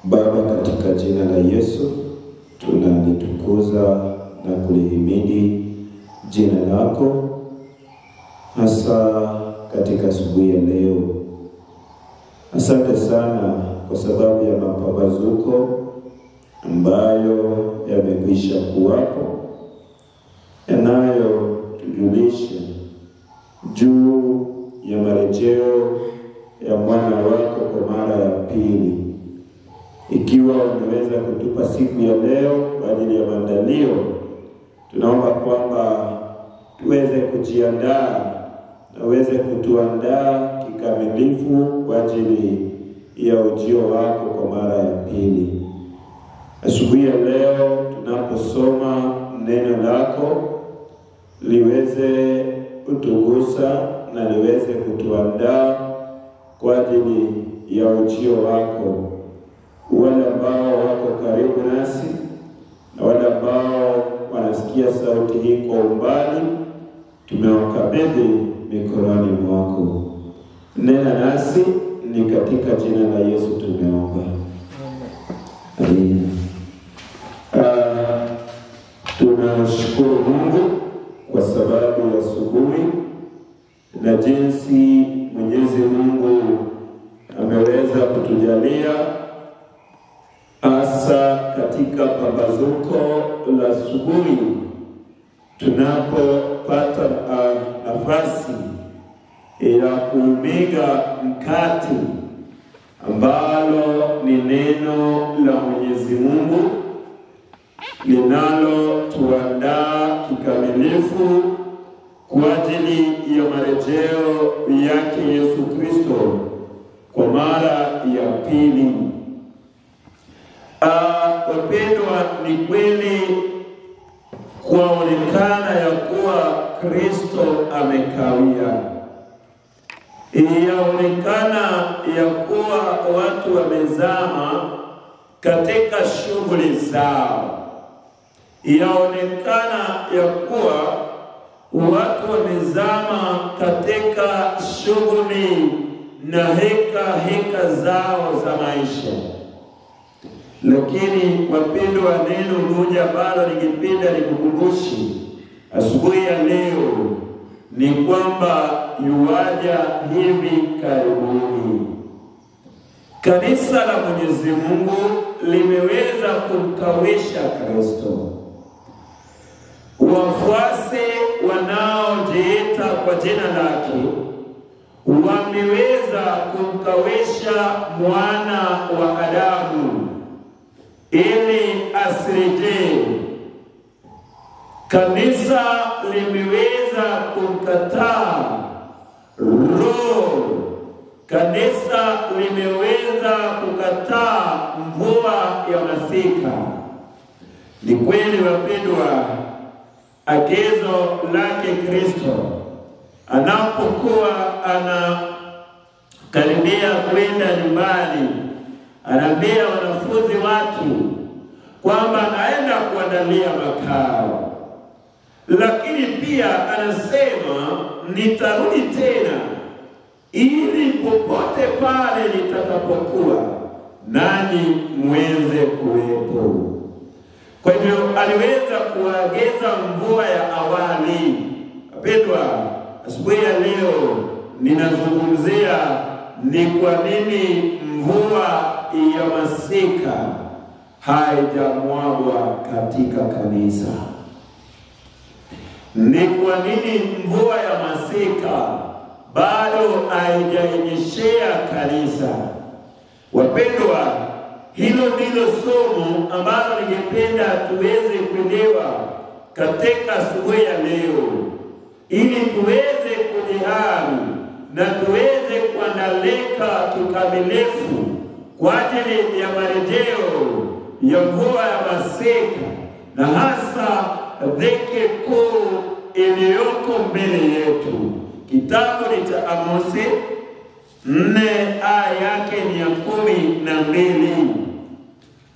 Baba, katika jina la Yesu tunalitukuza na kulihimidi jina lako, hasa katika asubuhi ya leo. Asante sana kwa sababu ya mapambazuko ambayo yamekwisha kuwapo, yanayo tujulisha juu ya marejeo ya mwana wako kwa mara ya pili. Ikiwa umeweza kutupa siku ya leo kwa ajili ya maandalio, tunaomba kwamba tuweze kujiandaa na uweze kutuandaa kikamilifu kwa ajili ya ujio wako kwa mara ya pili. Asubuhi ya leo tunaposoma neno lako, liweze kutugusa na liweze kutuandaa kwa ajili ya ujio wako. Wale ambao wako karibu nasi na wale ambao wanasikia sauti hii kwa umbali, tumewakabidhi mikononi mwako. Nena nasi, ni katika jina la Yesu tumeomba. Amen. Tunashukuru Mungu kwa sababu ya asubuhi na jinsi Mwenyezi Mungu ameweza kutujalia hasa katika pambazuko la asubuhi, tunapopata nafasi ya kumega mkate ambalo ni neno la Mwenyezi Mungu linalo tuandaa kikamilifu kwa ajili ya marejeo yake Yesu Kristo kwa mara ya pili. Wapendwa, ni kweli kuonekana ya kuwa Kristo amekawia. Yaonekana ya kuwa watu wamezama katika shughuli zao. Yaonekana ya kuwa watu wamezama katika shughuli na heka zao za maisha. Lakini wapendwa, neno moja ambalo ningependa nikukumbushe asubuhi ya leo ni kwamba yuaja hivi karibuni. Kanisa la Mwenyezi Mungu limeweza kumkawisha Kristo. Wafuasi wanaojiita kwa jina lake wameweza kumkawisha mwana wa Adamu ili asirejee. Kanisa limeweza kumkataa Roho. Kanisa limeweza kukataa mvua ya masika. Ni kweli wapendwa, agizo lake Kristo anapokuwa anakaribia kwenda nyumbani, anaambia wanafunzi wake kwamba aenda kuandalia makao. Lakini pia anasema nitarudi tena ili popote pale nitakapokuwa nanyi muweze kuwepo. Kwa hivyo aliweza kuagiza mvua ya awali. Wapendwa, asubuhi ya leo ninazungumzia ni kwa nini mvua ya masika haijamwagwa katika kanisa. Ni kwa nini mvua ya masika bado haijanyeshea kanisa. Wapendwa, hilo ndilo somo ambalo ningependa tuweze kuelewa katika asubuhi ya leo, ili tuweze kujihami na tuweze kuandalika kikamilifu kwa ajili ya marejeo ya mvua ya masika, na hasa dhiki kuu iliyoko mbele yetu. Kitabu ni cha Amosi 4 aya yake ni ya 12.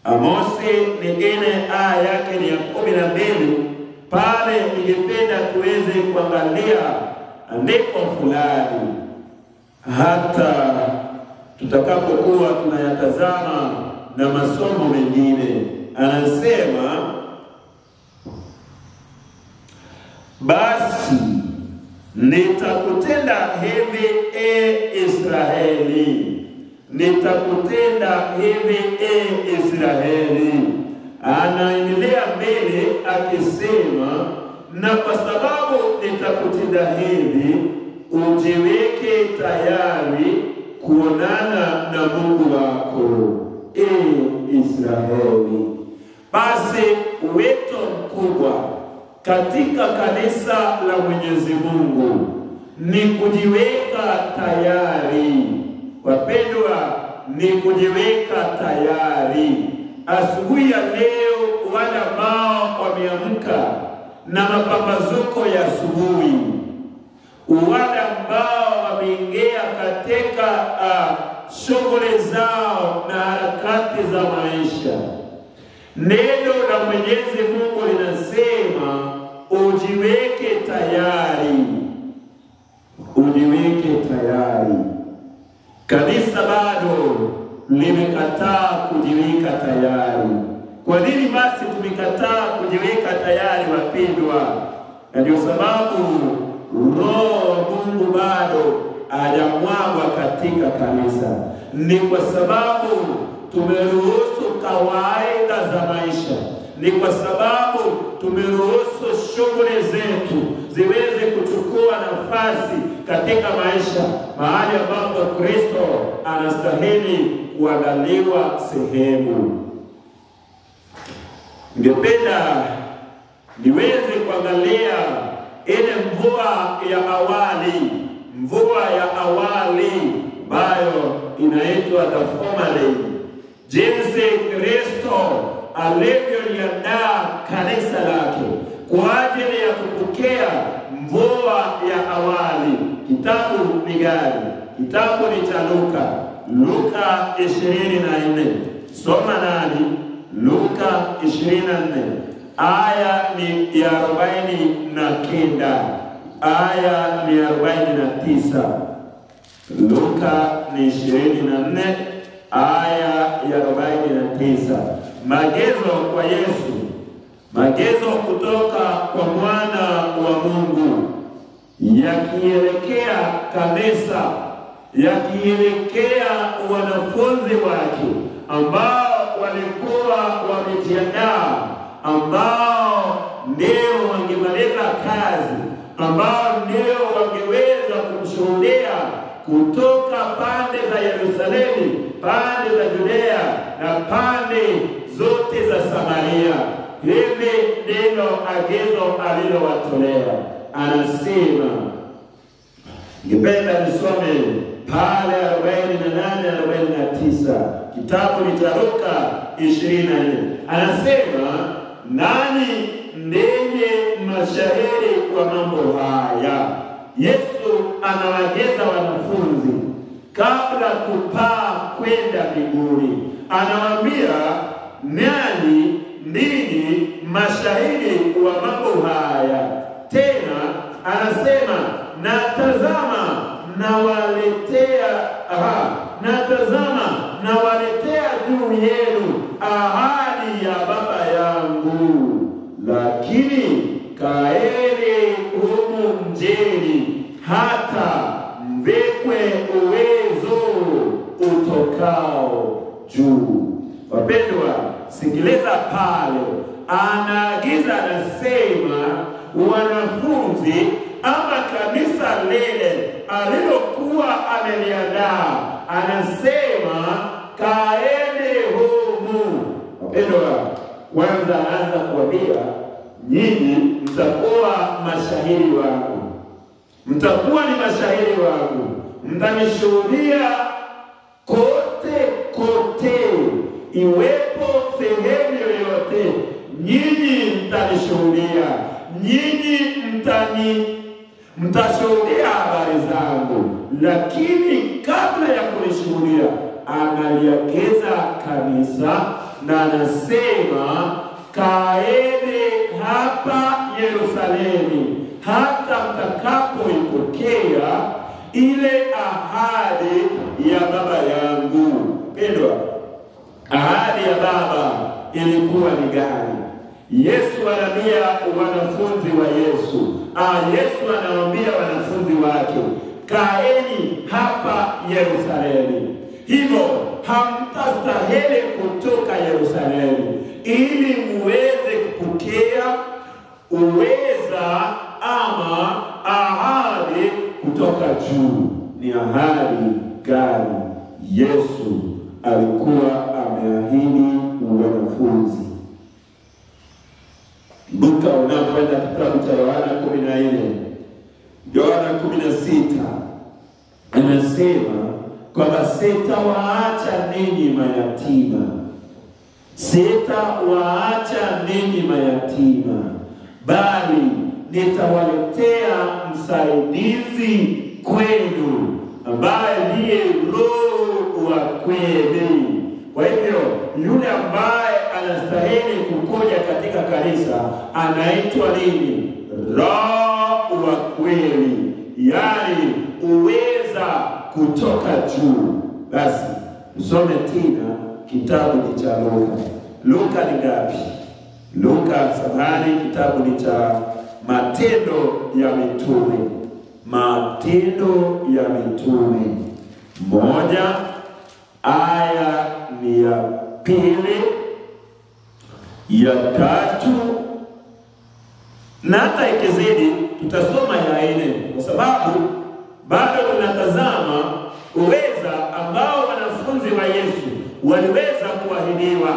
Amosi ni 4 aya yake ni ya 12. Pale ningependa tuweze kuangalia andiko fulani hata tutakapokuwa tunayatazama na masomo mengine. Anasema, basi nitakutenda hivi Israeli, nitakutenda hivi Israeli. Anaendelea mbele akisema, na kwa sababu nitakutenda hivi, ujiweke tayari kuonana na Mungu wako, Israeli. Basi wito mkubwa katika kanisa la Mwenyezi Mungu ni kujiweka tayari. Wapendwa, ni kujiweka tayari. Asubuhi ya leo, wale ambao wameamka na mapambazuko ya asubuhi, wale ambao wameingia katika shughuli zao na harakati za maisha, neno la Mwenyezi Mungu linasema ujiweke tayari, ujiweke tayari. Kanisa bado limekataa kujiweka tayari. Kwa nini basi tumekataa kujiweka tayari, wapendwa? Na ndio sababu Roho wa Mungu bado hajamwagwa katika kanisa. Ni kwa sababu tumeruhusu kawaida za maisha, ni kwa sababu tumeruhusu shughuli zetu ziweze kuchukua nafasi katika maisha, mahali ambapo Kristo anastahili kuangaliwa sehemu. Ningependa niweze kuangalia ile mvua ya awali ambayo inaitwa the formerly, jinsi Kristo alivyoliandaa kanisa lake kwa ajili ya kupokea mvua ya awali. Kitabu ni gani? Kitabu ni cha Luka 24. Soma nani? Luka 24. Aya ni ya 49. Aya ni 49. Luka ni 24. Aya ya 49. Maagizo kwa Yesu. Maagizo kutoka kwa mwana wa Mungu yakielekea kanisa, yakielekea wanafunzi wake ambao walikuwa wamejiandaa, ambao ndio wangemaliza kazi, ambao ndio wangeweza kumshuhudia kutoka pande za Yerusalemu, pande za Judea na pande zote za Samaria. Hivi ndilo agizo alilowatolea. Anasema, ningependa nisome pale 48-49, kitabu ni cha Luka 24. Anasema, nani ndiye mashahidi wa mambo haya? Yesu anawaagiza wanafunzi kabla kupaa kwenda mbinguni. Anawaambia, nani ndini mashahidi wa mambo haya? Tena anasema, nawaletea juu yenu ahadi ya Baba yangu, lakini kaeni humu mjini hata mvikwe uwezo utokao juu. Wapendwa, sikiliza pale. Anaagiza, anasema wanafunzi ama kanisa lile alilokuwa ameliandaa, anasema kaeni humu. Wapendwa, kwanza anaanza kuambia, nyinyi mtakuwa mashahidi wangu, mtakuwa ni mashahidi wangu, mtanishuhudia kote kote, iwepo sehemu yoyote, nyinyi mtanishuhudia, nyinyi mtashuhudia habari zangu. Lakini kabla ya kunishuhudia, analiagiza kanisa na anasema, kaeni hapa Yerusalemu hata mtakapoipokea ile ahadi ya Baba yangu. Pendwa, ahadi Baba ilikuwa ni gani? Yesu anaambia wanafunzi wa Yesu, Yesu anawaambia wanafunzi wake, kaeni hapa Yerusalemu. Hivyo hamtastahili kutoka Yerusalemu ili muweze kupokea uweza ama ahadi kutoka juu. Ni ahadi gani Yesu alikuwa ameahidi wanafunzi? Luka unapoenda kitabu cha Yohana 14, Yohana 16 anasema kwamba sitawaacha ninyi mayatima. Sitawaacha ninyi mayatima, bali nitawaletea msaidizi kwenu ambaye ndiye Roho wa kweli. Kwa hivyo yule ambaye anastahili kukoja katika kanisa anaitwa nini? Roho wa kweli, yaani uweza kutoka juu. Basi usome tena kitabu cha Luka. Luka ni ngapi? Luka samahani, kitabu ni cha Matendo ya Mitume. Matendo ya Mitume 1 aya ni ya 2, ya 3, na hata ikizidi tutasoma ya 4, kwa sababu bado tunatazama uweza ambao wanafunzi wa Yesu waliweza kuahidiwa.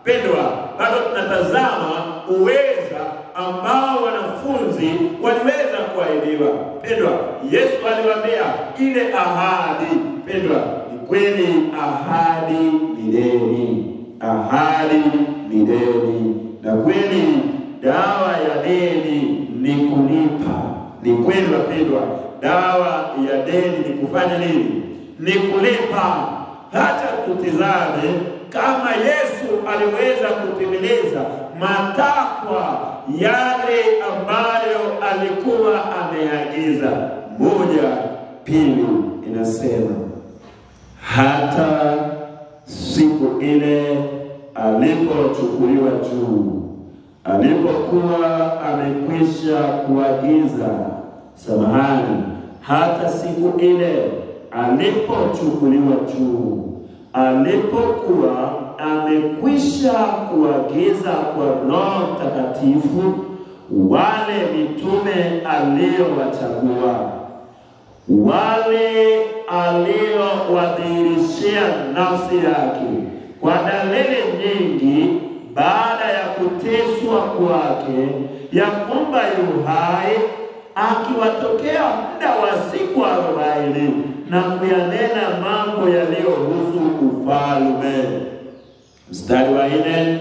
Pendwa, bado tunatazama uweza ambao wanafunzi waliweza kuahidiwa. Pendwa, Yesu aliwaambia ile ahadi. Pendwa, ni kweli ahadi ni deni. Ahadi ni deni. Na kweli dawa ya deni ni kulipa. Ni kweli wapendwa, dawa ya deni ni kufanya nini? Ni kulipa. Hata tutizame kama Yesu aliweza kutimiliza matakwa yale ambayo alikuwa ameagiza. 1:2 inasema, hata siku ile alipochukuliwa juu, alipokuwa amekwisha kuagiza, samahani, hata siku ile alipochukuliwa juu, alipokuwa amekwisha kuagiza kwa Roho Mtakatifu wale mitume aliowachagua, wale aliowadhihirishia nafsi yake kwa dalili nyingi baada ya kuteswa kwake, ya kwamba yu hai, akiwatokea muda wa siku 40 na kuyanena mambo yaliyohusu ufalme. Mstari wa 4,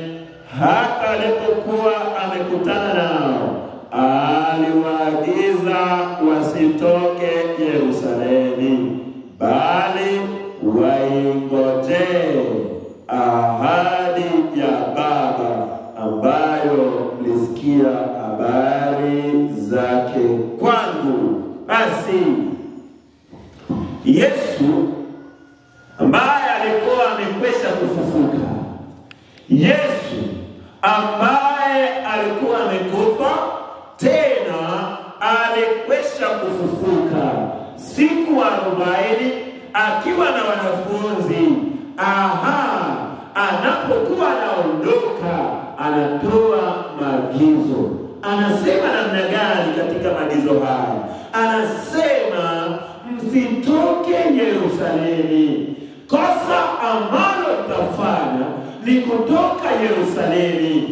hata alipokuwa amekutana nao, aliwaagiza wasitoke Yerusalemu, bali waingojee ahadi ya Baba ambayo mlisikia habari zake kwangu. Basi Yesu ambaye alikuwa amekwisha kufufuka, Yesu ambaye alikuwa amekufa tena alikwisha kufufuka, siku 40 akiwa na wanafunzi. Anapokuwa anaondoka, anatoa maagizo. Anasema namna gani katika maagizo haya? Anasema msitoke Yerusalemu. Kosa ambalo tutafanya ni kutoka Yerusalemu.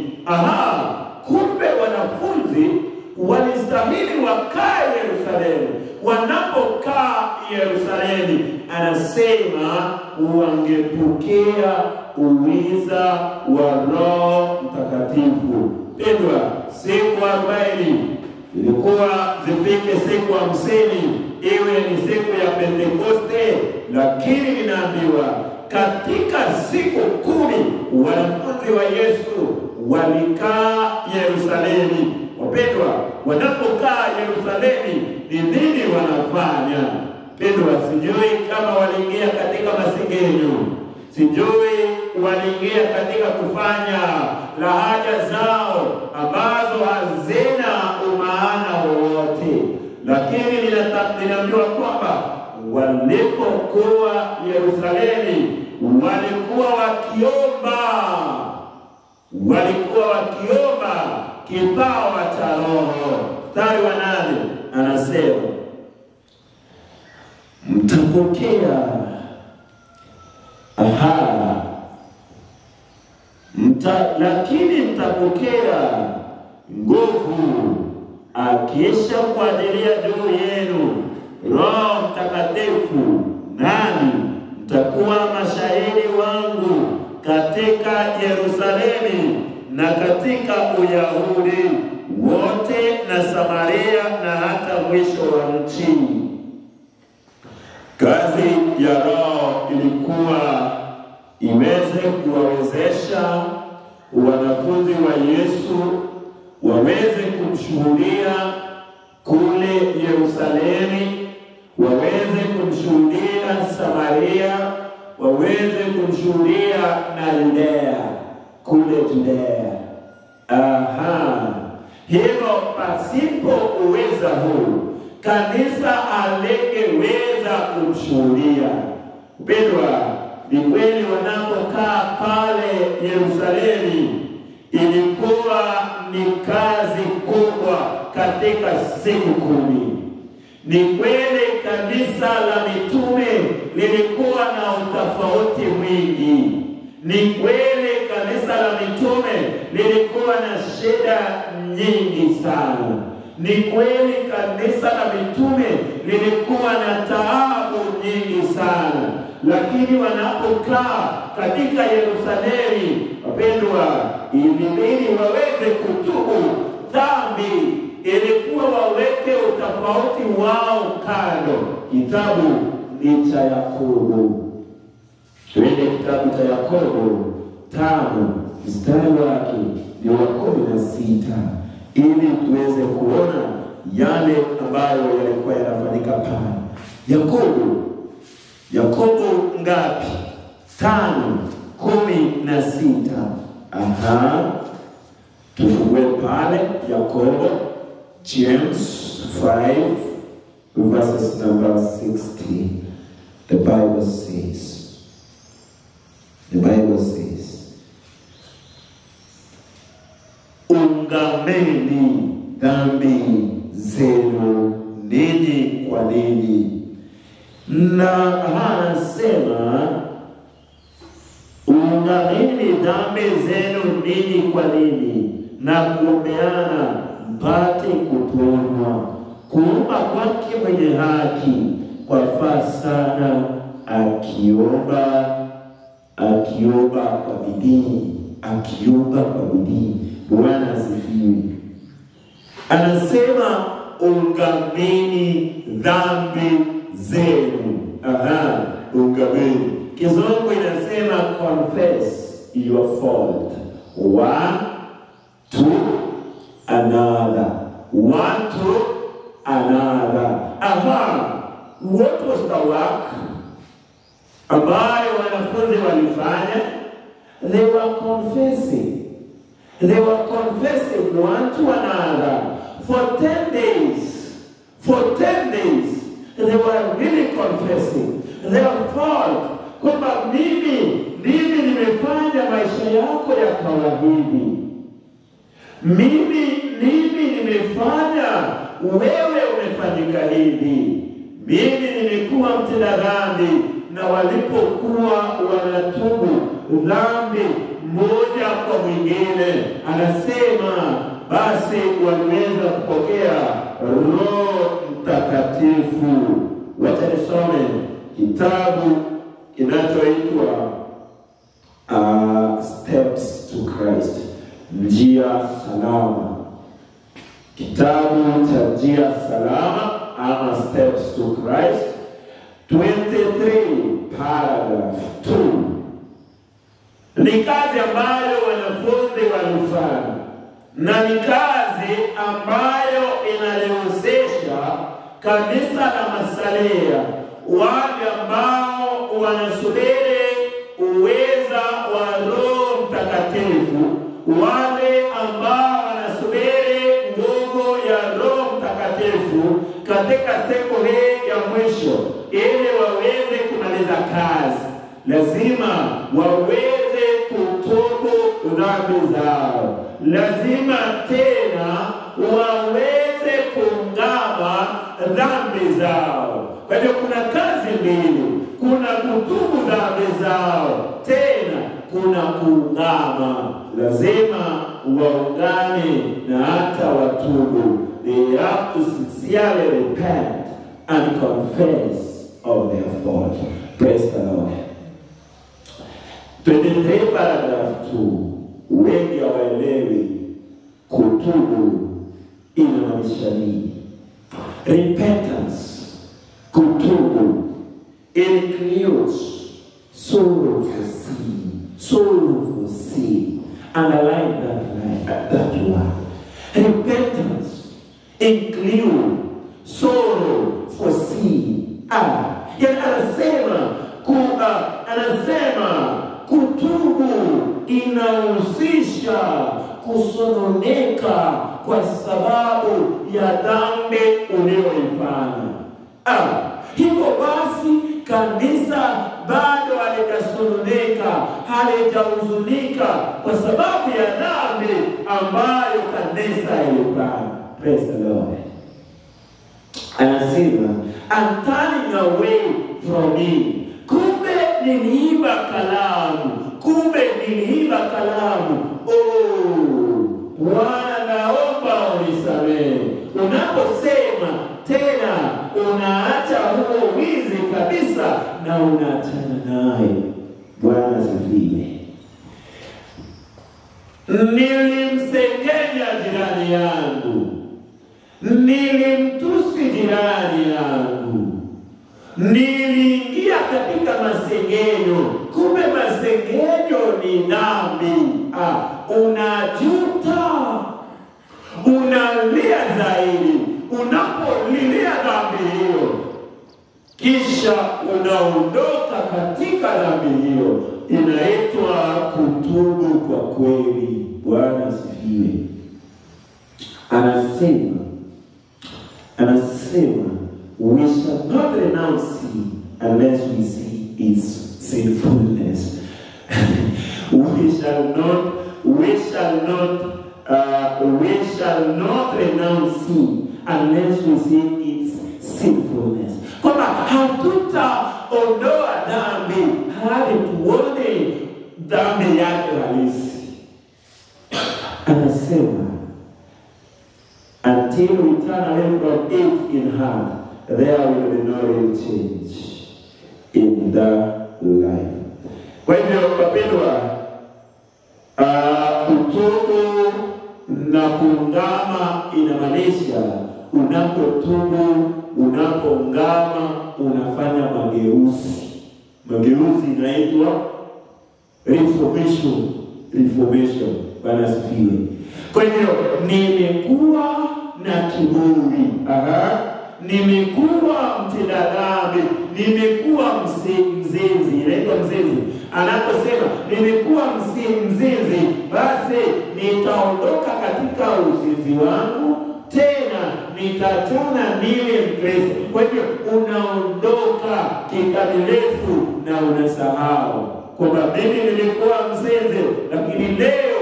Kumbe wanafunzi walistahili wakae Yerusalemu. Wanapokaa Yerusalemu, anasema wangepokea uweza wa Roho Mtakatifu. Pendwa, siku 40 ilikuwa zifike siku 50 iwe ni siku ya Pentekoste, lakini ninaambiwa katika siku 10 wanafunzi wa Yesu walikaa Yerusalemu. Wapendwa, wanapokaa Yerusalemu ni nini wanafanya? Pendwa, sijui kama waliingia katika masengenyo, sijui waliingia katika kufanya lahaja zao ambazo hazina umaana wowote. Lakini ninaambiwa kwamba walipokuwa Yerusalemu walikuwa wakiomba kipawa cha Roho. Mstari wa 8 anasema mtapokea lakini mtapokea nguvu akiisha kuajilia juu yenu Roho Mtakatifu, nani mtakuwa mashahidi wangu katika Yerusalemu na katika Uyahudi wote na Samaria na hata mwisho wa nchi. Kazi ya Roho ilikuwa iweze kuwawezesha wanafunzi wa Yesu waweze kumshuhudia kule Yerusalemu, waweze kumshuhudia Samaria, waweze kumshuhudia na Yudea, kule Judea. Hivyo pasipo uweza huu, kanisa alingeweza kumshuhudia. Mpendwa, ni kweli wanapokaa pale Yerusalemu ilikuwa ni kazi kubwa katika siku 10. Ni kweli kanisa la mitume lilikuwa na utofauti mwingi. Ni kweli kanisa la mitume lilikuwa na shida nyingi sana. Ni kweli kanisa la mitume lilikuwa na taabu nyingi sana. Lakini wanapokaa katika Yerusalemu, wapendwa, ilibidi waweze kutubu dhambi. Ilikuwa waweke utofauti wao kando. Kitabu ni cha Yakobo. Tuende kitabu cha Yakobo 5 mstari wake ni wa 16 ili tuweze kuona yale ambayo yalikuwa yanafanyika pale. Yakobo ngapi? 5:16. Tufungue pale Yakobo, James 5 verses number 16. The Bible says, ungameni dhambi zenu ninyi kwa ninyi. Na anasema ungameni dhambi zenu ninyi kwa ninyi na kuombeana mpate kuponywa. Kuomba kwake mwenye haki kwafaa sana, akiomba kwa bidii. Bwana asifiwe. Anasema ungameni dhambi zenu. Ungameni. Kizungu inasema confess your fault. One to another. What was the work ambayo wanafunzi walifanya? They were confessing one to another for 10 days. For 10 days they were really confessing their fault. Kwamba mimi nimefanya maisha yako yakawa hivi. Mimi nimefanya wewe umefanyika hivi. Mimi nimekuwa mtenda dhambi. Na walipokuwa wanatubu dhambi mmoja kwa mwingine, anasema basi waliweza kupokea Roho Mtakatifu. Wacha nisome kitabu kinachoitwa Steps to Christ, njia salama. Kitabu cha njia salama ama Steps to Christ, 23 paragraph 2. Ni kazi ambayo wanafunzi walifanya, na ni kazi ambayo inalihusisha kanisa la Masalia, wale ambao wanasubiri uweza wa katika siku hii ya mwisho, ili waweze kumaliza kazi, lazima waweze kutubu dhambi zao. Lazima tena waweze kuungama dhambi zao. Kwa hivyo kuna kazi mbili, kuna kutubu dhambi zao, tena kuna kuungama. Lazima waungane na hata watubu. They have to sincerely repent and confess of their fault. Praise the Lord. 23 paragraph 2. Wengi hawaelewi kutubu inamaanisha nini. Repentance, kutubu, includes sorrowful sin. Sorrowful sin. Underline that word. Repentance include sorrow for sin. Yet anasema kutubu inahusisha kusononeka kwa sababu ya dhambi uliyoifanya. Hivyo basi kanisa bado halijasononeka, halijahuzunika kwa sababu ya dhambi ambayo kanisa ilifanya. Praise the Lord. Anasema, I'm turning away from me. Kumbe niliiba kalamu. Bwana naomba unisamehe. Unaposema tena unaacha huo wizi kabisa na unaachana naye. Bwana asifiwe. Nilimsengenya jirani yangu, nilimtusi jirani yangu, niliingia katika masengenyo. Kumbe masengenyo ni dhambi. Unajuta, unalia zaidi unapolilia dhambi hiyo, kisha unaondoka katika dhambi hiyo. Inaitwa kutubu kwa kweli. Bwana asifiwe. Anasema we shall not renounce sin unless we see its sinfulness. we shall not renounce sin unless we see its sinfulness. Kwamba hatutaondoa dhambi hadi tuone dhambi yake halisi. Anasema until we turn away from it in heart, there will be no real change in the life. Kwa hivyo wapendwa, kutubu na kuungama inamaanisha unapotubu, unapoungama, unafanya mageuzi. Mageuzi inaitwa reformation. Bwana asifiwe. Kwa hivyo nimekuwa na kiburi, nimekuwa mtenda dhambi, nimekuwa mzinzi. Inaitwa mzinzi. Anaposema nimekuwa mzinzi, basi nitaondoka katika uzinzi wangu, tena nitachana niwe Mkristo. Kwa hivyo unaondoka kikamilifu na unasahau kwamba mimi nilikuwa mzinzi, lakini leo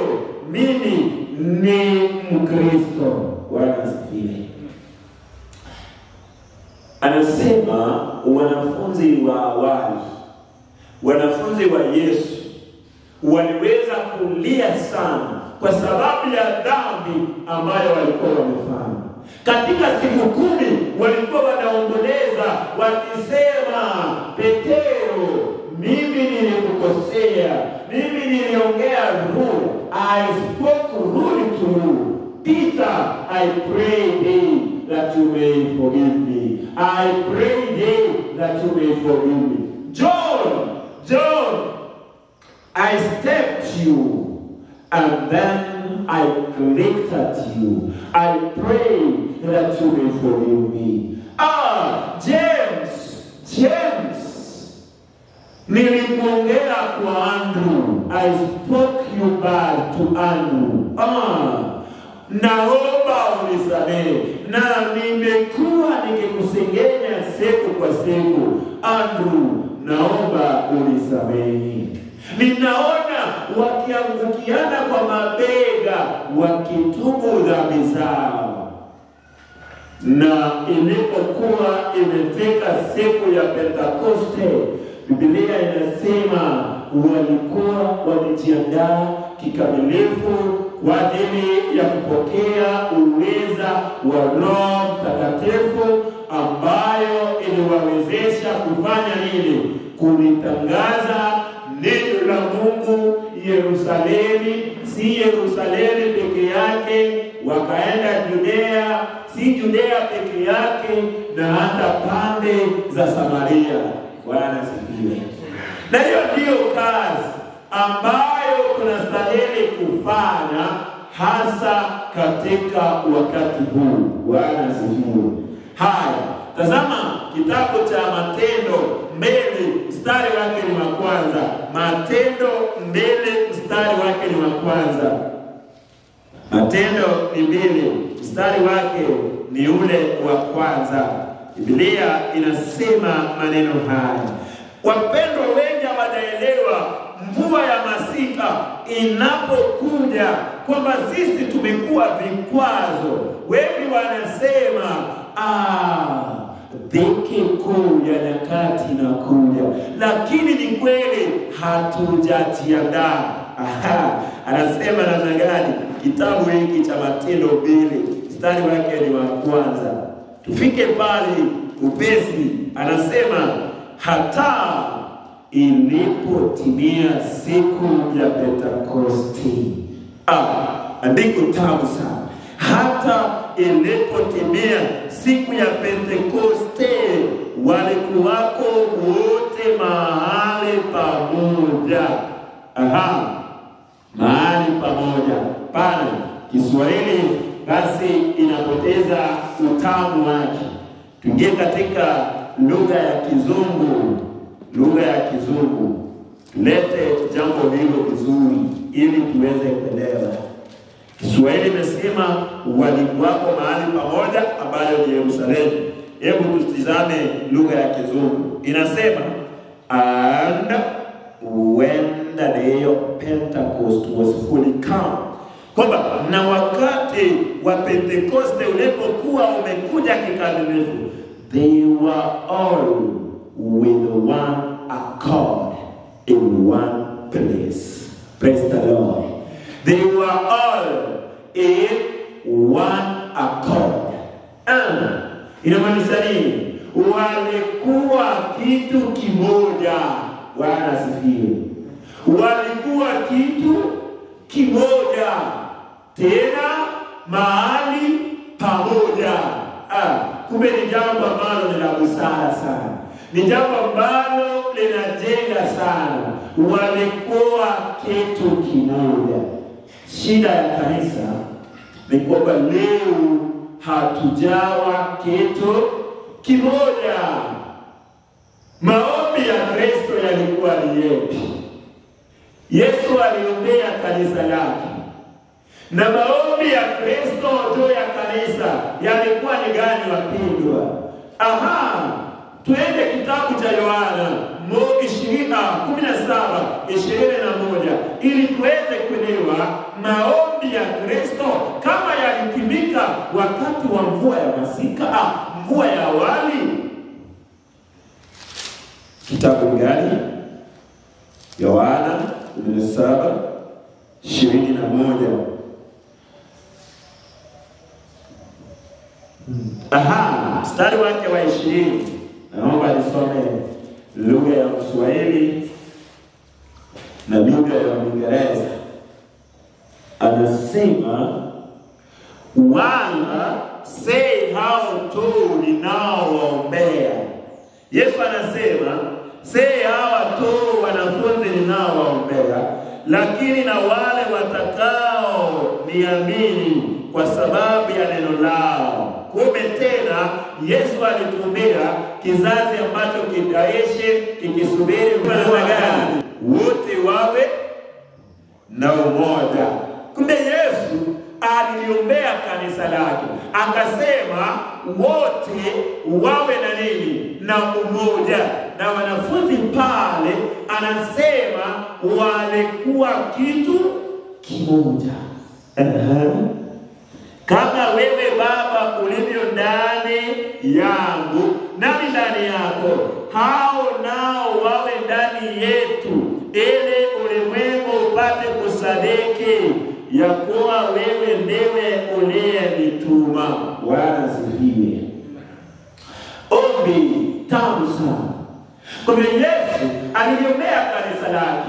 mimi ni Mkristo. Bwana asifiwe. Anasema wanafunzi wa awali, wanafunzi wa Yesu waliweza kulia sana kwa sababu ya dhambi ambayo walikuwa wamefanya. Katika siku 10 walikuwa wanaomboleza wakisema, Petero, mimi nilikukosea, mimi niliongea rude, I spoke rude to you. Peter, I pray thee that you may forgive me. I pray thee that you may forgive me. John, I stepped you and then I clicked at you. I pray that you may forgive me. James, nilikuongea kwa Andrew. I spoke you back to Andrew. naomba unisamehe, na nimekuwa nikikusengenya siku kwa siku. Andrew, naomba unisamehe. Ninaona wakiangukiana kwa mabega wakitubu dhambi zao. Na ilipokuwa imefika siku ya Pentekoste, Biblia inasema walikuwa wamejiandaa kikamilifu kwa ajili ya kupokea uweza wa Roho Mtakatifu, ambayo iliwawezesha kufanya nini? Kulitangaza neno la Mungu Yerusalemu. Si Yerusalemu peke yake, wakaenda Judea, si Judea peke yake, na hata pande za Samaria. Bwana asifiwe. Na hiyo ndio kazi ambayo tunastahili kufanya, hasa katika wakati huu. Bwana asifiwe. Haya, tazama kitabu cha Matendo 2 mstari wake ni wa kwanza. Matendo 2 mstari wake ni wa kwanza. Matendo 2 mstari wake ni ule wa kwanza. Biblia inasema maneno haya: wapendwa, wengi wanaelewa mvua ya masika inapokuja kwamba sisi tumekuwa vikwazo. Wengi wanasema dhiki kuu ya nyakati inakuja, lakini ni kweli hatujajiandaa. Anasema namna gani? Kitabu hiki cha Matendo 2 mstari wake ni wa kwanza. Tufike pale upesi. Anasema hata ilipotimia siku ya Pentekoste. Andiko tamu sana. Hata ilipotimia siku ya Pentekoste, walikuwako wote mahali pamoja. Mahali pamoja. Pale Kiswahili basi inapoteza utamu wake. Tuingie katika lugha ya Kizungu. Lugha ya Kizungu. Lete jambo hilo vizuri ili tuweze kuelewa. Kiswahili imesema walikuwako mahali pamoja, ambayo ni Yerusalemu. Hebu tutizame lugha ya Kizungu. Inasema, and when the day of Pentecost was fully come. Kwamba na wakati wa Pentekoste ulipokuwa umekuja kikamilifu, they were all with one accord in one place. Praise the Lord. They were all in one accord. Inamaanisha nini? Walikuwa kitu kimoja. Bwana asifiwe. Walikuwa kitu kimoja, tena mahali pamoja. Kumbe ni jambo ambalo ni la busara sana. Ni jambo ambalo linajenga sana. Walikuwa kitu kimoja. Shida ya kanisa ni kwamba leo hatujawa kitu kimoja. Maombi ya Kristo yalikuwa ni yepi? Yesu aliombea kanisa lake. Na maombi ya Kristo juu ya kanisa yalikuwa ni gani, wapendwa? Tuende kitabu cha Yohana 17:21 ili tuweze kuelewa maombi ya Kristo kama yalitimika wakati wa mvua ya masika, mvua ya awali. Kitabu gani? Yohana 17:21. Mstari wake wa 20. Naomba nisome lugha ya Kiswahili na lugha ya Kiingereza. Anasema, wala say hao tu ninaowaombea. Yesu anasema, say hawa tu wanafunzi ninaowaombea, lakini na wale watakao niamini kwa sababu ya neno lao. Kumbe tena Yesu alitumbia kizazi ambacho kitaishi kikisubiri namna gani? Wote wawe na umoja. Kumbe Yesu aliombea kanisa lake, akasema wote wawe na nini? Na umoja. Na wanafunzi pale anasema walikuwa kitu kimoja. Kama wewe Baba ulivyo ndani yangu nami ndani yako, hao nao wawe ndani yetu, ili ulimwengu upate kusadiki ya kuwa wewe ndiwe uliyenituma. Bwana asifiwe. Ombi tamu sana. Kwa hiyo Yesu aliombea kanisa lake.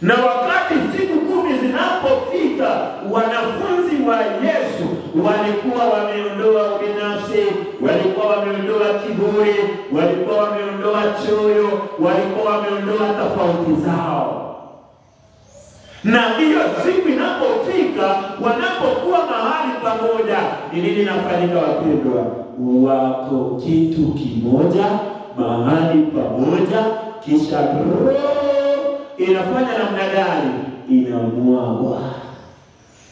Na wakati siku 10 zinapofika, wanafunzi wa Yesu walikuwa wameondoa ubinafsi, walikuwa wameondoa kiburi, walikuwa wameondoa choyo, walikuwa wameondoa tofauti zao. Na hiyo siku inapofika, wanapokuwa mahali pamoja, ni nini inafanyika wapendwa? Wako kitu kimoja, mahali pamoja, kisha roho inafanya namna gani? Inamwagwa.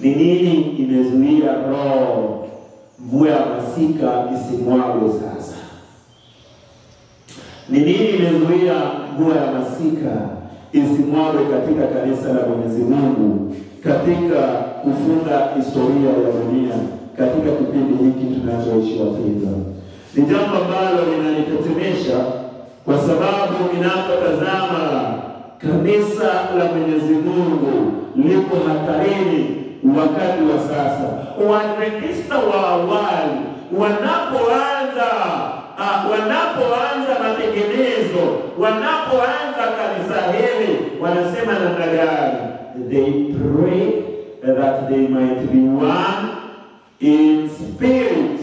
Ni nini imezuia roho mvua ya masika isimwagwe sasa? Ni nini imezuia mvua ya masika isimwagwe katika kanisa la Mwenyezi Mungu, katika kufunga historia ya dunia, katika kipindi hiki tunachoishi wapendwa? Ni jambo ambalo linanitetemesha, kwa sababu ninapotazama kanisa la Mwenyezi Mungu liko hatarini wakati wa sasa. Waadventista wa awali wanapoanza matengenezo, wanapoanza kanisa hili, wanasema namna gani? They pray that they might be one in spirit,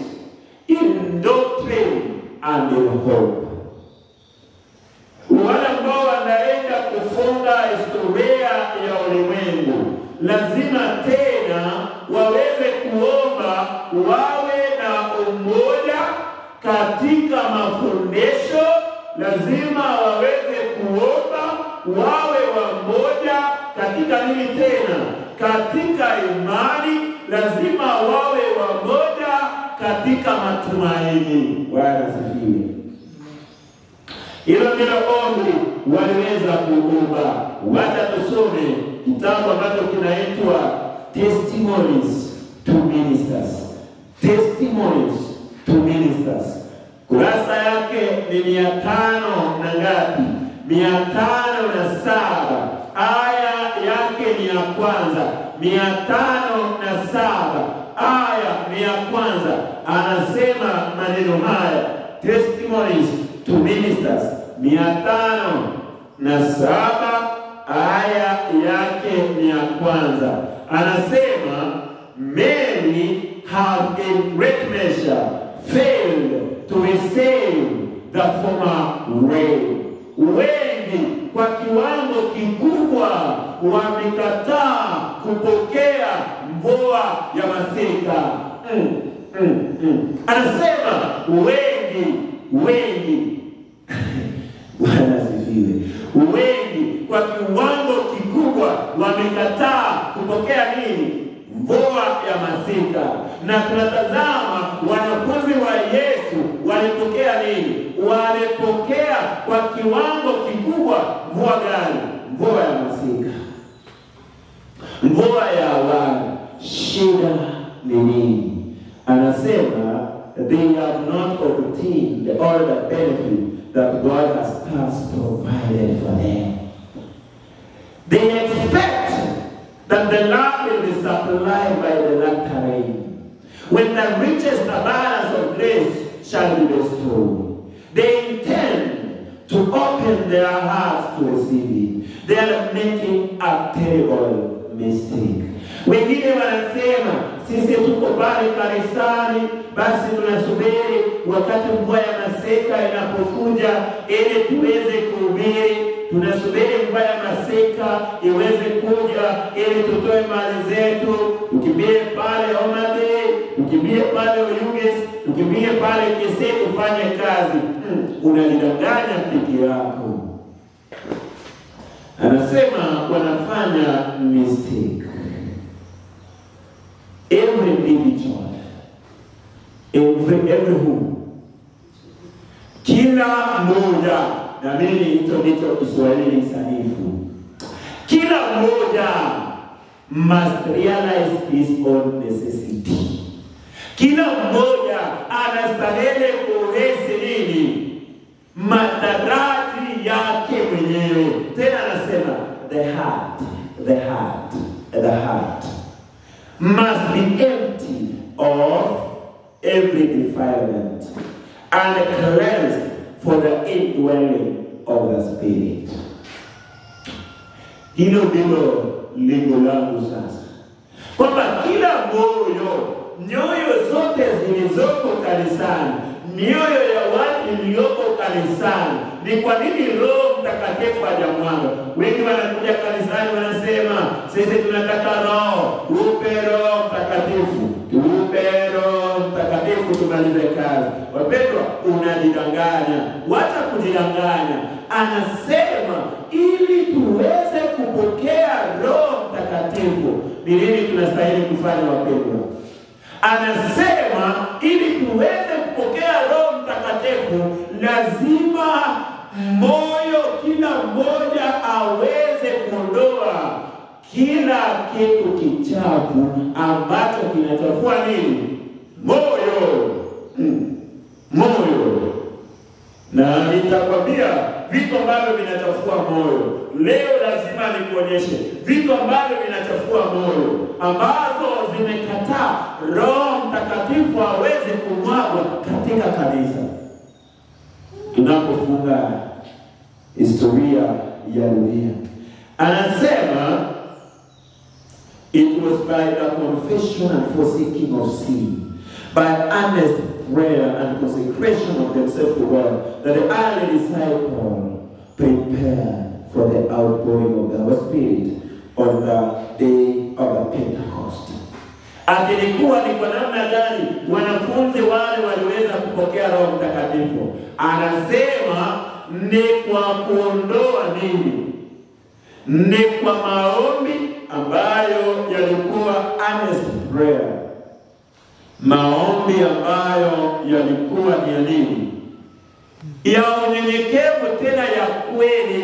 in doctrine and in hope. Wale ambao wanaenda kufunga historia ya ulimwengu, lazima tena waweze kuomba wawe na umoja katika mafundisho. Lazima waweze kuomba wawe wamoja katika nini tena? Katika imani. Lazima wawe wamoja katika matumaini. Bwana asifiwe. Hilo ndilo ombi waliweza kuomba. Wacha tusome kitabu ambacho kinaitwa Testimonies to Ministers. Testimonies to Ministers. Kurasa yake ni 500 na ngapi? 507. Aya yake ni ya kwanza. 507 aya ni ya kwanza. Anasema maneno haya. Testimonies to Ministers 507 aya yake ni ya kwanza. Anasema many have in great measure failed to receive the former way. Wengi kwa kiwango kikubwa wamekataa kupokea mvua ya masika. Anasema wengi Bwana asifiwe. Wengi kwa kiwango kikubwa wamekataa kupokea nini? Mvua ya masika. Na tunatazama wanafunzi wa Yesu walipokea nini? Walipokea kwa kiwango kikubwa mvua gani? Mvua ya masika. Mvua ya awali. Shida ni nini? Anasema they have not obtained all the benefit that God has thus provided for them. They expect that the land will be supplied by the latter rain, when the richest abundance of grace shall be bestowed. They intend to open their hearts to receive it. They are making a terrible mistake. Wengine wanasema sisi tuko pale kanisani, basi tunasubiri wakati mvua ya masika inapokuja ili tuweze kuhubiri. Tunasubiri mvua ya masika iweze kuja ili tutoe mali zetu, tukimbie pale Omade, tukimbie pale Oyuges, tukimbie pale Kese kufanya kazi. Unalidanganya piki yako. Anasema wanafanya mistake. every individual, every who, kila mmoja, na mimi hicho ndicho Kiswahili sanifu, kila mmoja must realize his own necessity. Kila mmoja anastahili kuhisi nini? Madarati yake mwenyewe. Tena anasema the heart must be empty of every defilement and cleansed for the indwelling of the Spirit. Hilo ndilo lengo langu sasa, kwamba kila nyoyo zote zilizoko kanisani, mioyo ya watu iliyoko kanisani. Ni kwa nini Roho Mtakatifu hajamwaga? Wengi wanakuja kanisani wanasema, sisi tunataka Roho, upe Roho Mtakatifu, upe Roho Mtakatifu tumalize kazi. Wapendwa, unajidanganya. Wacha kujidanganya. Anasema ili tuweze kupokea Roho Mtakatifu, ni nini tunastahili kufanya wapendwa? Anasema ili tuweze kupokea Roho Mtakatifu, lazima kila mmoja aweze kuondoa kila kitu kichafu ambacho kinachafua nini? Moyo. Na nitakwambia vitu ambavyo vinachafua moyo. Leo lazima nikuonyeshe vitu ambavyo vinachafua moyo, ambazo zimekataa Roho Mtakatifu aweze kumwagwa katika kanisa. Tunapofunga historia ya dunia, anasema it was by the confession and forsaking of sin, by earnest prayer and consecration of themselves to God, that the early disciples prepared for the outpouring of the Holy Spirit on the day of the Pentecost. Ilikuwa ni kwa namna gani wanafunzi wale waliweza kupokea Roho Mtakatifu? Anasema ni kwa kuondoa nini? Ni kwa maombi ambayo yalikuwa earnest prayer. Maombi ambayo yalikuwa ni ya nini? Ya unyenyekevu, tena ya kweli.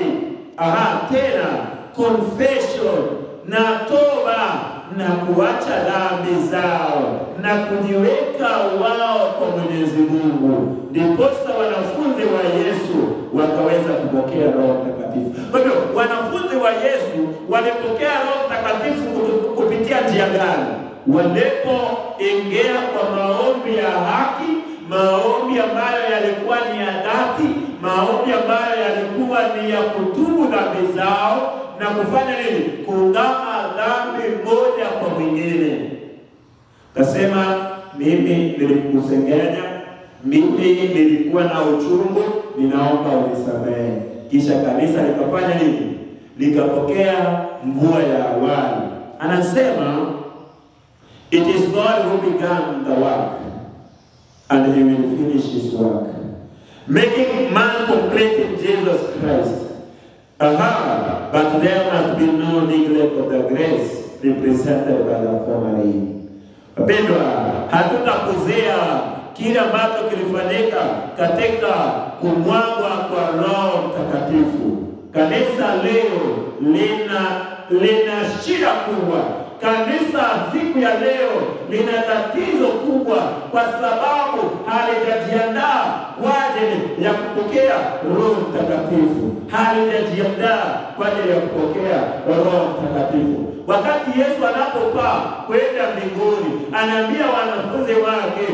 Tena confession na toba na kuacha dhambi zao na kujiweka wao kwa Mwenyezi Mungu. Ndiposa wanafunzi wa Yesu wakaweza kupokea Roho Mtakatifu. Kwa hivyo wanafunzi wa Yesu walipokea Roho Mtakatifu kupitia njia gani? Walipoingia kwa maombi ya haki, maombi ambayo yalikuwa ni ya dhati, maombi ambayo yalikuwa ni ya kutubu dhambi zao na kufanya nini? Kuungama dhambi moja kwa mwingine. Kasema, mimi nilikusengenya, mimi nilikuwa na uchungu, ninaomba unisamehe. Kisha kanisa likafanya nini? Likapokea mvua ya awali. Anasema it is God who began the work, and he will finish his work, making man complete in Jesus Christ. But there must be no neglect of the grace represented by the former day. Wapendwa, hatutakuzea kile ambacho kilifanyika katika kumwagwa kwa Roho Mtakatifu. Kanisa leo lina shida kubwa. Kanisa siku ya leo lina tatizo kubwa kwa sababu halijajiandaa kwa ajili ya kupokea Roho Mtakatifu. Halijajiandaa kwa ajili ya kupokea Roho Mtakatifu. Wakati Yesu anapopaa kwenda mbinguni, anaambia wanafunzi wake,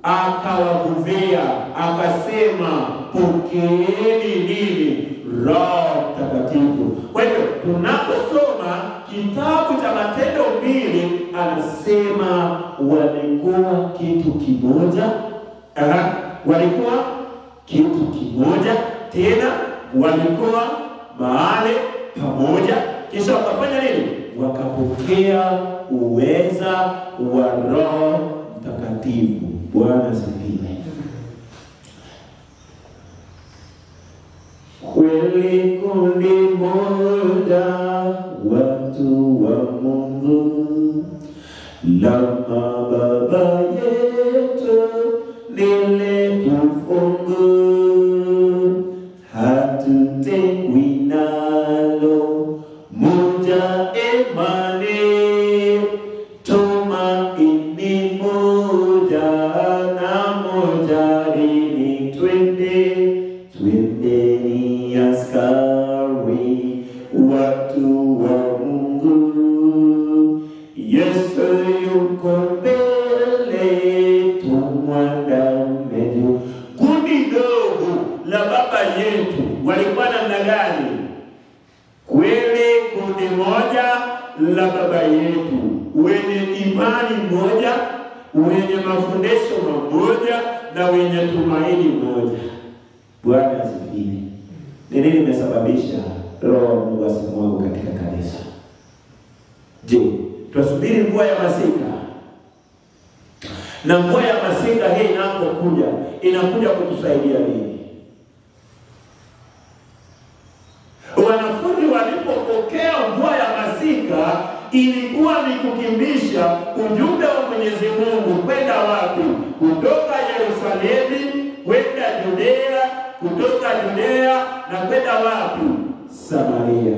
akawavuvia, akasema, pokeeni nini? Roho Mtakatifu. Kwa hivyo tunaposoma kitabu cha Matendo 2, anasema walikuwa kitu kimoja. Walikuwa kitu kimoja, tena walikuwa mahali pamoja. Kisha wakafanya nini? Wakapokea uweza wa Roho Mtakatifu. Bwana asifiwe. Kweli kundi moja, watu wa Mungu Lama Baba yetu lile kufungu, hatutekwi nalo moja imani, tumaini moja na moja ni twendeni askari watu wa Mungu. Yesu yuko mbele, tumwandame juu. Kundi dogo la baba yetu walikuwa namna gani? Kweli kundi moja la baba yetu, wenye imani moja, wenye mafundisho mamoja, na wenye tumaini moja. Bwana asifiwe. Ni nini imesababisha Roho wa Mungu asimwage katika kanisa? Je, tunasubiri mvua ya masika? Na mvua ya masika hii inapokuja, inakuja kutusaidia nini? Wanafunzi walipopokea mvua ya masika, ilikuwa ni kukimbisha ujumbe wa Mwenyezi Mungu kwenda wapi? Kutoka Yerusalemu kwenda Judea, kutoka Judea na kwenda wapi? Samaria.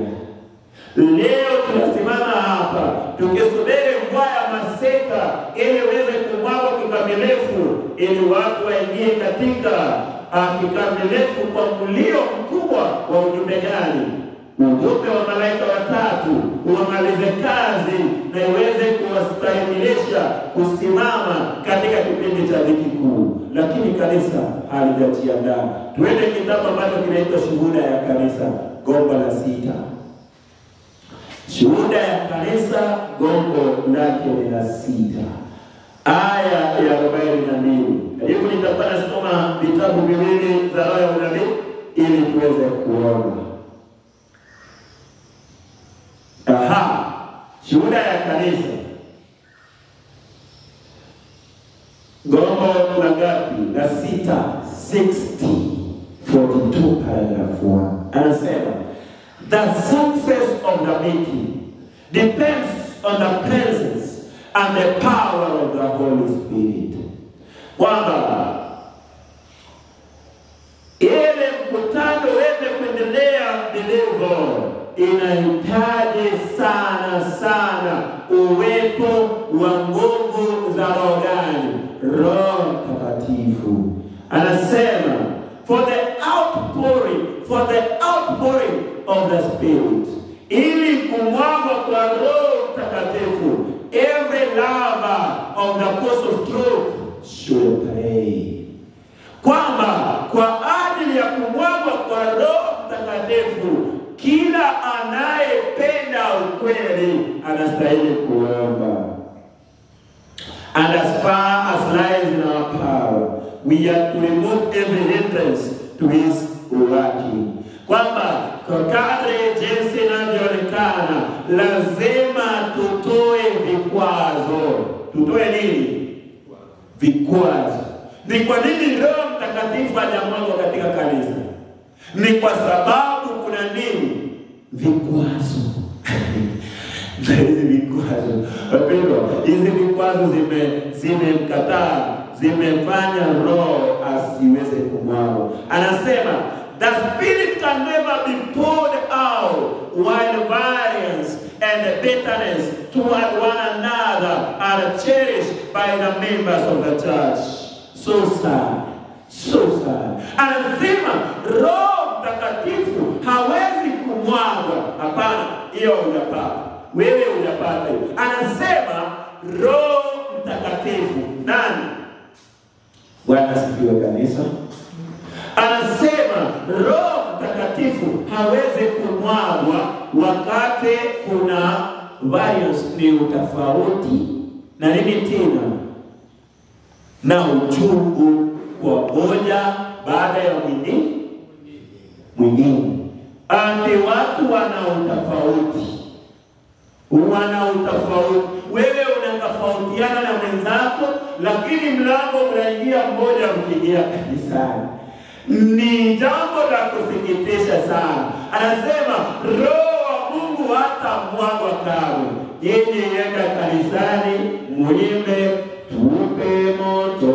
Leo tunasimama hapa tukisubiri mvua ya masika ili iweze kumwagwa kikamilifu, ili watu waingie katika kikamilifu kwa mlio mkubwa wa ujumbe gani? Ujumbe wa malaika watatu uamalize kazi na iweze kuwastahimilisha kusimama katika kipindi cha dhiki kuu. Lakini kanisa halijajiandaa. Tuende kitabu ambacho kinaitwa Shuhuda ya Kanisa, gombo la 6. Shuhuda ya Kanisa, gombo lake ni la 6, aya ya 42. Hebu nitakuwa nasoma vitabu viwili za Roho ya Unabii ili tuweze kuona. Shuhuda ya Kanisa, gombo la ngapi? La 6, 60:42 paragraph 1. Anasema, the success of the meeting depends on the presence and the power of the Holy Spirit. Kwamba ile mkutano uweze kuendelea vilivyo, inahitaji sana uwepo wa nguvu za Roho gani? Roho Mtakatifu. Anasema, for the outpouring of the Spirit, ili kumwagwa kwa Roho Mtakatifu, every lover of the cause of truth should pray. Kwamba kwa ajili ya kumwagwa kwa Roho Mtakatifu, kila anayependa ukweli anastahili kuomba. And as far as lies in our power, we have to remove every hindrance to his working. Kwamba kwa kadri jinsi inavyoonekana, lazima tutoe vikwazo. Tutoe nini? Vikwazo. Ni kwa nini Roho Mtakatifu hajamwagwa katika kanisa? Ni kwa sababu kuna nini? Vikwazo. Hizi vikwazo, wapendwa, hizi vikwazo zimemkataa, zimefanya Roho asiweze kumwagwa. Anasema, the Spirit can never be poured out while variance and bitterness toward one another are cherished by the members of the church. So sad. Anasema Roho Mtakatifu hawezi kumwagwa. Hapana, hiyo unapata. Wewe unapata hiyo. Anasema Roho Mtakatifu nani? Bwana asifiwe kanisa. Anasema Roho Mtakatifu hawezi kumwagwa wakati kuna variance, ni utofauti na nini tena? Na uchungu kwa moja baada ya mwingine. Ati watu wana utofauti. Wewe unatofautiana na mwenzako, lakini mlango unaingia mmoja mkiingia kanisani. Ni jambo la kusikitisha sana. Anasema Roho wa Mungu hata mwagwa kamwe. Yeye yenda kanisani muimbe tupe moto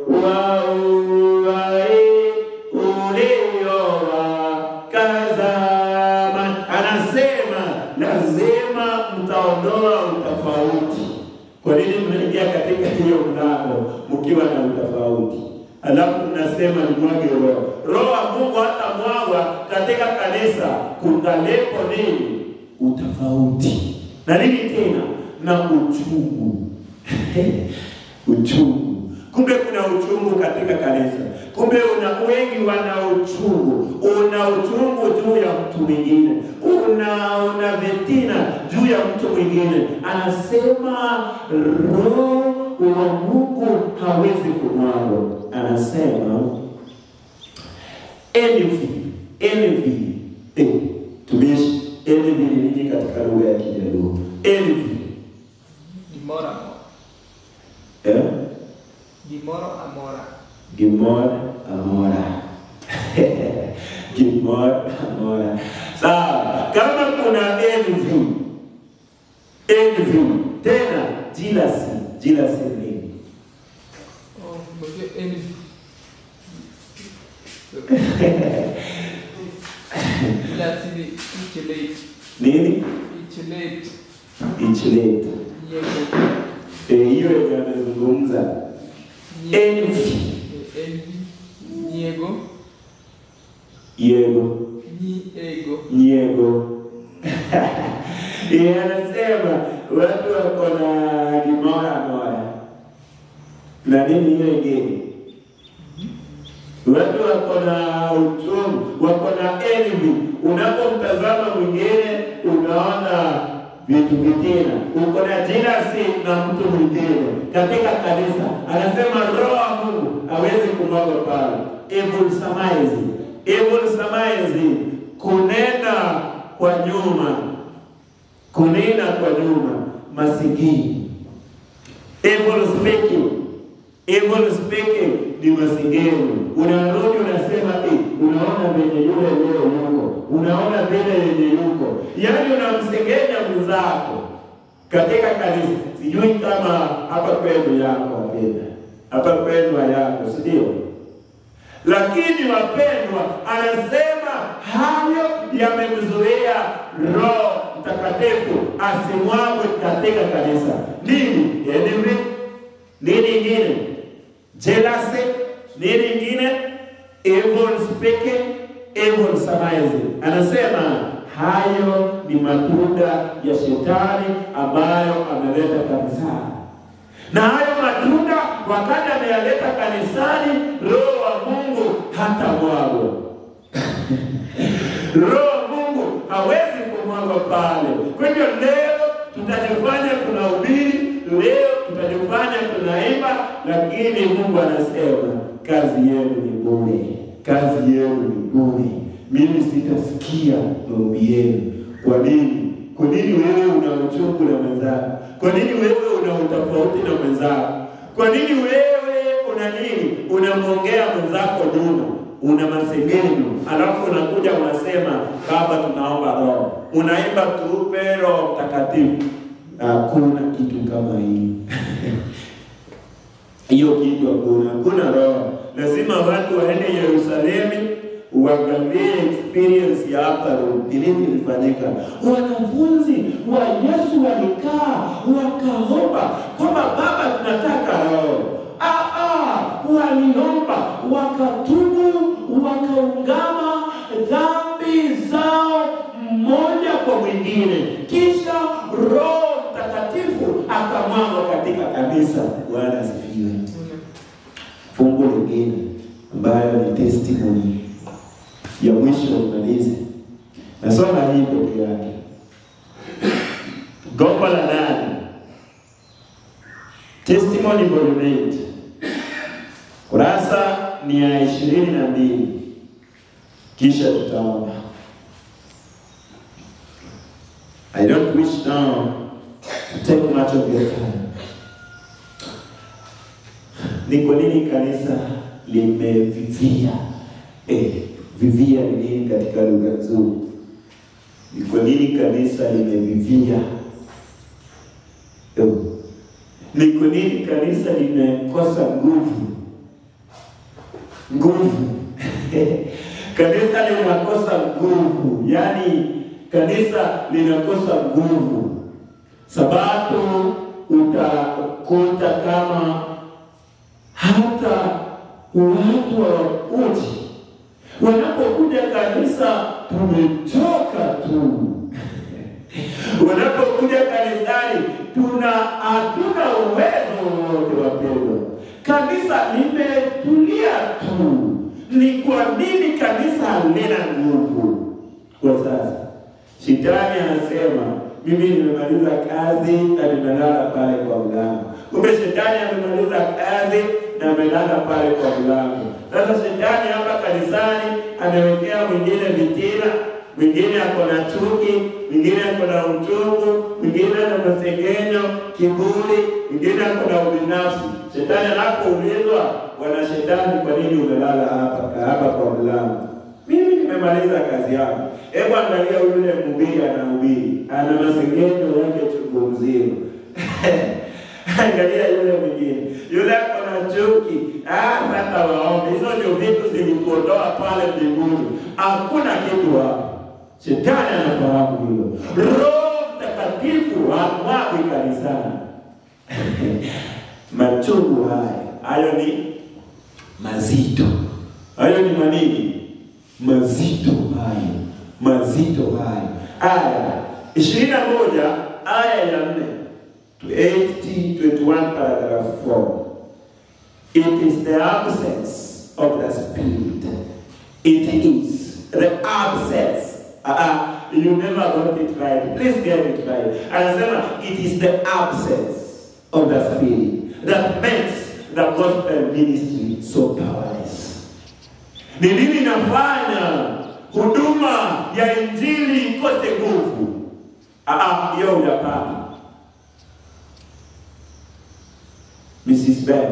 wa uhai uliowakazama. Anasema lazima mtaondoa utofauti. Kwa nini mnaingia katika hiyo mlango mkiwa na utofauti? Alafu mnasema ni mwage roho. Roho wa Mungu hata mwagwa katika kanisa kungalepo nini? Utofauti. Na nini tena? Na uchungu. Uchungu. Kumbe kuna uchungu katika kanisa. Kumbe wengi wana uchungu. Una uchungu juu ya mtu mwingine. Una vitina juu ya mtu mwingine. Anasema roho wa Mungu hawezi kumwagwa. Anasema envy. Tumishi envy ni nini katika lugha ya Kijaluo? Envy. Gimora. Gimora amora. Gimora amora. Gimora amora. Sawa, kama kuna envy tena jealousy nini? Envy. Nini? Ichilate. Hiyo yanazungumza envy. Niego. Anasema watu wako na gimora. Na nini hiyo ingine? Watu wako na uchungu, wako na envy. Unapomtazama mwingine unaona vitu vitina. Uko na jealousy na mtu mwingine katika kanisa. Anasema roho wa Mungu hawezi kumwaga pale. Evil surmising, kunena kwa nyuma, masikini. Evil speaking ni masigeni. Unarudi unasema unaona vile yule leo yuko. Unaona vile yeye yuko. Yaani unamsengenya mwenzako katika kanisa. Sijui kama hapa kwenu yako wapenda. Hapa kwenu yako, si ndio? Lakini wapendwa, anasema hayo yamemzuia Roho Mtakatifu asimwagwe katika kanisa. Nini? Envy. Nini ingine? Jealousy. Nini ingine? Evil speaking, evil surmising. Anasema hayo ni matunda ya shetani ambayo ameleta kanisani. Na hayo matunda wakati ameyaleta kanisani, Roho wa Mungu hata mwagwa. Roho wa Mungu hawezi kumwagwa pale. Kwa hiyo leo tutajifanya tunahubiri, leo tutajifanya tunaimba, lakini Mungu anasema kazi yenu ni bure. Mimi sitasikia maombi yenu. Kwa nini? Kwa nini wewe una uchungu na mwenzako? Kwa nini wewe una utofauti na mwenzako? Kwa nini wewe una nini? Unamwongea mwenzako nyuma, una masengenyo, alafu unakuja unasema Baba tunaomba roho. Unaimba tupe Roho Mtakatifu. Hakuna kitu kama hiyo. Hiyo kitu hakuna roho. Lazima watu waende Yerusalemu uangalie experience ya hapa nini ilifanyika. Wanafunzi wa Yesu walikaa wakaomba kwamba Baba tunataka roho. Waliomba, wakatubu, wakaungama dhambi zao mmoja kwa mwingine. Kisha Roho Mtakatifu akamwagwa katika kanisa. Bwana asifiwe. Fungu lingine ambayo ni testimony ya mwisho nimalize. Nasoma hii peke yake. Gombo la 8. Testimony volume 8. Kurasa ni ya 22. Kisha tutaomba. I don't wish now to take much of your time. Ni kwa nini kanisa limevivia? Vivia ni nini katika lugha nzuri? Ni kwa nini kanisa limevivia? Ni kwa nini kanisa limekosa nguvu? Kanisa linakosa nguvu. Yaani kanisa linakosa nguvu. Sababu utakuta kama hata watu hawakuji. Wanapokuja kanisa tumechoka tu. Wanapokuja kanisani hatuna uwezo wote wapendwa. Kanisa limetulia tu. Ni kwa nini kanisa halina nguvu? Kwa sasa Shetani anasema mimi nimemaliza kazi na nimelala pale kwa mlango. Kumbe Shetani amemaliza kazi na amelala pale kwa mlango. Sasa Shetani hapa kanisani amewekea mwingine vitina, mwingine ako na chuki, mwingine ako na uchungu, mwingine ana masengenyo, kiburi, mwingine ako na ubinafsi. Shetani anapoulizwa, Bwana Shetani, kwa nini umelala hapa kwa mlango? Mimi nimemaliza kazi yangu. Hebu angalia yule mhubiri anahubiri, ana masengenyo yake chungu mzima. Angalia yule mwingine, yule ako na chuki. Hata waombe. Hizo ndio vitu zilituondoa pale mbinguni. Hakuna kitu hapo. Shetani anafahamu hilo. Roho Mtakatifu hamwagi kanisani. Machungu hayo ni mazito. Hayo ni manini? Mazito hayo. Aya 21 aya ya 4 to 21 paragraph 4. It is the absence of the Spirit. It is the absence. You never got it right. Please get it right. Anasema it is the absence of the Spirit that makes the gospel ministry so powerless. Ni nini inafanya huduma ya injili ikose nguvu? Hiyo hujapata. Mrs. Ben.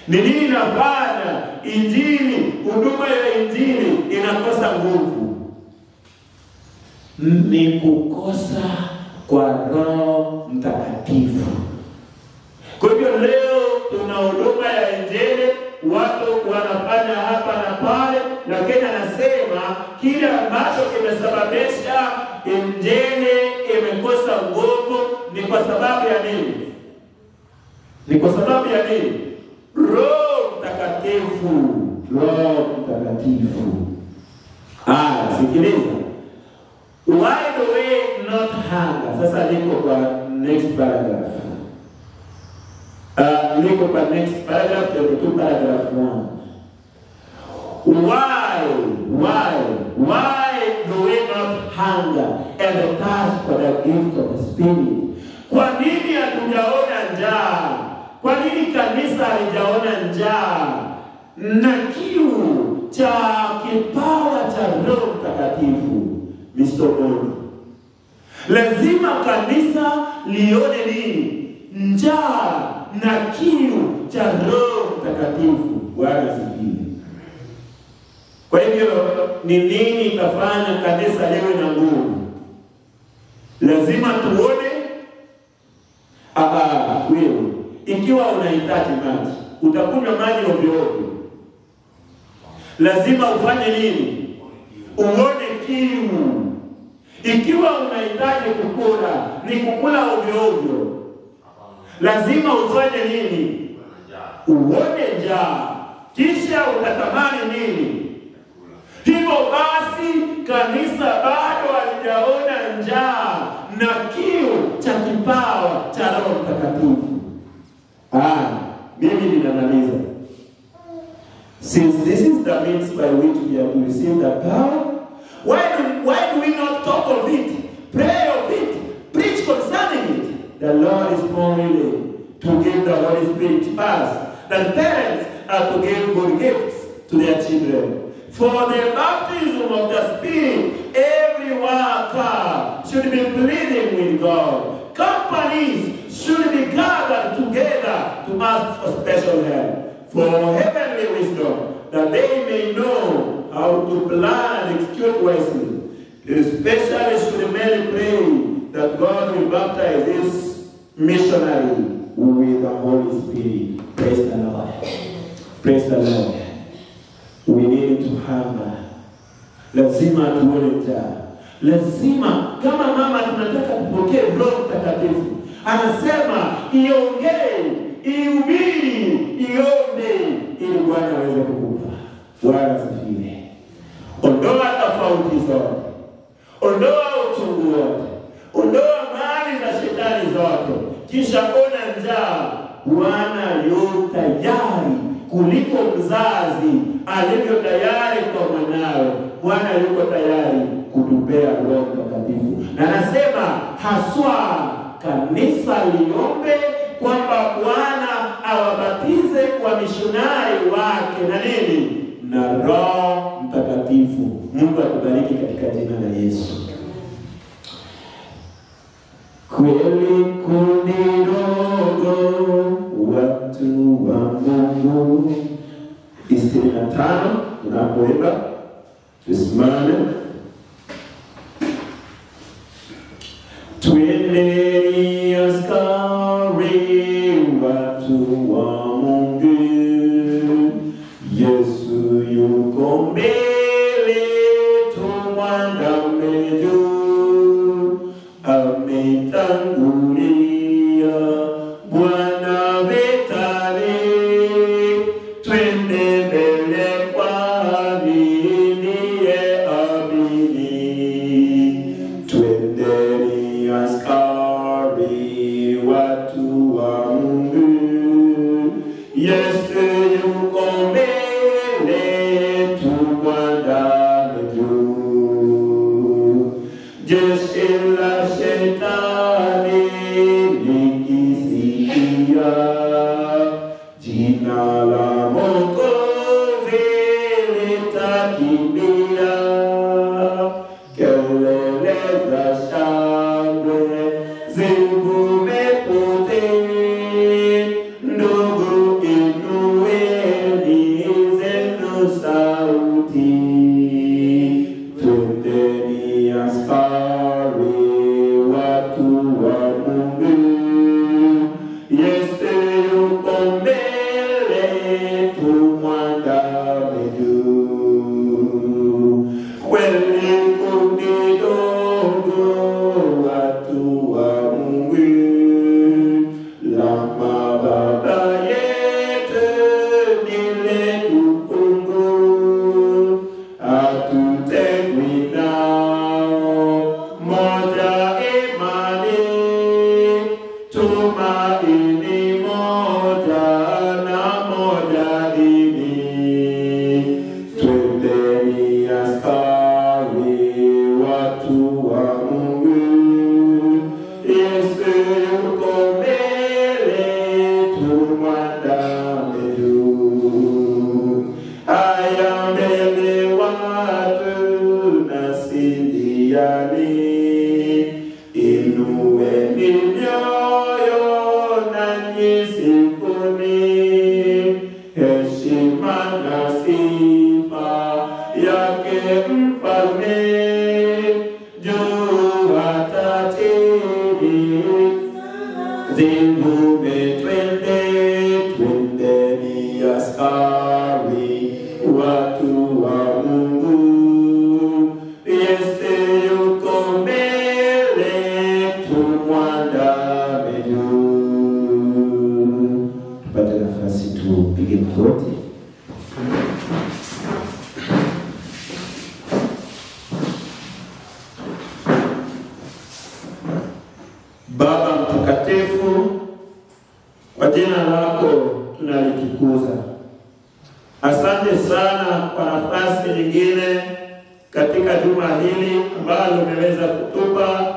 Ni nini inafanya injili, huduma ya injili inakosa nguvu? Ni kukosa kwa Roho Mtakatifu. Kwa hivyo leo tuna huduma ya injili, watu wanafanya hapa na pale, lakini anasema kile ambacho kimesababisha injili imekosa nguvu ni kwa sababu ya nini? Roho Mtakatifu. Sikiliza. Why do we not hunger? Sasa niko kwa next paragraph. Niko kwa next paragraph, 22 paragraph 1. Why do we not hunger and thirst for the gift of the Spirit? Kwa nini hatujaona njaa? Kwa nini kanisa halijaona njaa na kiu cha kipawa cha Roho Mtakatifu? Mr. Bond, lazima kanisa lione nini? Njaa na kiu cha Roho Mtakatifu. Bwana asifiwe. Kwa hivyo ni nini itafanya kanisa liwe na nguvu? Lazima tuone. Wewe ikiwa unahitaji maji, utakunywa maji ovyo ovyo. Lazima ufanye nini? Uone kiu. Ikiwa unahitaji kukula, ni kukula ovyo ovyo. Lazima ufanye nini? Uone njaa. Kisha utatamani nini? Hivyo basi kanisa bado halijaona njaa na kiu cha kipawa cha Roho Mtakatifu. Mimi ninamaliza. Since this is the means by which we are to receive the power, why do we not talk of it, pray of it, preach concerning it? The Lord is more willing to give the Holy Spirit to us than parents are to give good gifts to their children. For the baptism of the Spirit, every worker should be pleading with God. Companies should be gathered together to ask for special help, for heavenly wisdom, that they may know how to plan and execute wisely. Especially should men pray that God will baptize this missionary with Holy Spirit. Praise the Lord. Praise the Lord. We need to hunger. Lazima tuone njaa. Lazima kama mama tunataka kupokea Roho Mtakatifu. Anasema iongee, ihubiri, iombe ili Bwana aweze kukupa. Bwana asifiwe. Ondoa tofauti zote. Ondoa uchungu wote. Ondoa mali za shetani zote. Kisha ona njaa. Bwana yu tayari kuliko mzazi alivyo tayari kwa mwanawe. Bwana yuko tayari kutupea Roho Mtakatifu. Na anasema haswa kanisa liombe kwamba Bwana awabatize kwa mishonari wake na nini? Na Roho Mtakatifu. Mungu atubariki katika jina la Yesu. Kweli kundi dogo watu wa Mungu. 65 tunapoimba tusimame. Twendeni askari watu wa Mungu. Yesu yuko mbele, tumwandame juu. Ametangulia Bwana vitani. Twende mbele kwani ndiye amini. Twendeni askari watu wa Mungu. Yesu yuko mbele, tumwandame juu. Jeshi la shetani likisikia jina la Mwokozi litakimbia. Kelele za shangwe zivume pote. Ndugu inueni zenu sauti. Twendeni askari watu wa Mungu. Yesu yuko mbele, tumwandame juu. Kweli kundi dogo watu wa Mungu. Lama baba yetu nile kupungu. Hatutengwi nao, moja imani. Tumaini moja na moja dini. Twendeni askari watu wa Mungu. Yesu yuko mbele, tumwandame juu. Haya mbele watu nasiliani. Inueni mioyo nanyi sifuni. Heshima na sifa yake mfalme. Juu hata chini zivume twende. Twendeni askari watu wa Mungu. Yesu yuko mbele, tumwandame juu. Tupate nafasi tupige magoti. Baba mtakatifu, kwa jina lako tunalitukuza. Asante sana kwa nafasi nyingine katika juma hili ambalo umeweza kutupa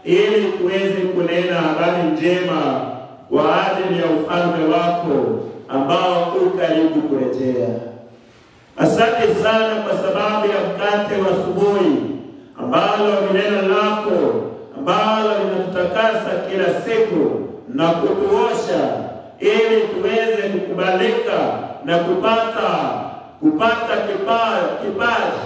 ili tuweze kunena habari njema kwa ajili ya ufalme wako ambao uko karibu kurejea. Asante sana kwa sababu ya mkate wa asubuhi ambalo ni neno lako ambalo linatutakasa kila siku na kutuosha ili tuweze kukubalika na kupata kipaji